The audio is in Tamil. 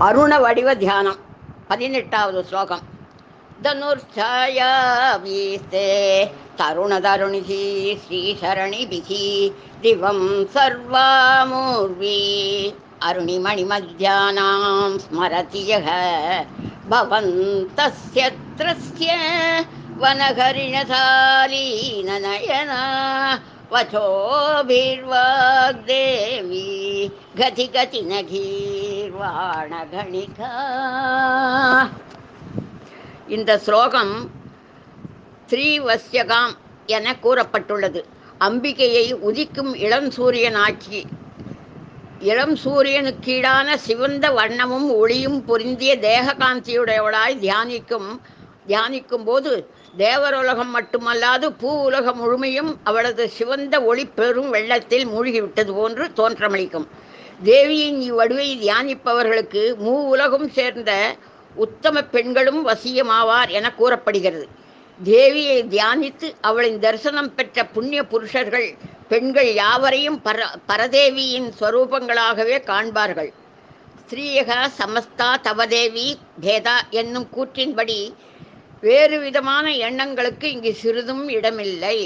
அருண வடிவ தியானம் 18வது ஸ்லோகம். தனுர்ச்சாயா வீஸ்தே தருணதருணிகி ஸ்ரீசரணிபிகி திவம் சர்வாமூர்வி அருணிமணிமத்யானாம் ஸ்மரதி யஹ பவந்தஸ்ய த்ரஸ்ய வனகரிணசாலீனநயனா வசோபிர்வாக்தேவி கதி கதி நகீர்வாணகணிகா. இந்த ஸ்லோகம் ஸ்ரீவஸ்யகாம் என கூறப்பட்டுள்ளது. அம்பிகையை உதிக்கும் இளம் சூரியனுக்கீடான சிவந்த வண்ணமும் ஒளியும் பொருந்திய தேககாந்தியுடையவளாய் தியானிக்கும் போது தேவருலகம் மட்டுமல்லாது பூ உலகம் முழுமையும் அவளது சிவந்த ஒளி பெரும் வெள்ளத்தில் மூழ்கிவிட்டது போன்று தோற்றமளிக்கும். தேவியின் இவ்வடிவை தியானிப்பவர்களுக்கு மூ உலகம் சேர்ந்த உத்தம பெண்களும் வசியமாவார் என கூறப்படுகிறது. தேவியை தியானித்து அவளின் தரிசனம் பெற்ற புண்ணிய புருஷர்கள் பெண்கள் யாவரையும் பரதேவியின் ஸ்வரூபங்களாகவே காண்பார்கள். ஸ்ரீயக சமஸ்தா தவதேவி பேதா என்னும் கூற்றின்படி வேறு விதமான எண்ணங்களுக்கு இங்கு சிறிதும் இடமில்லை.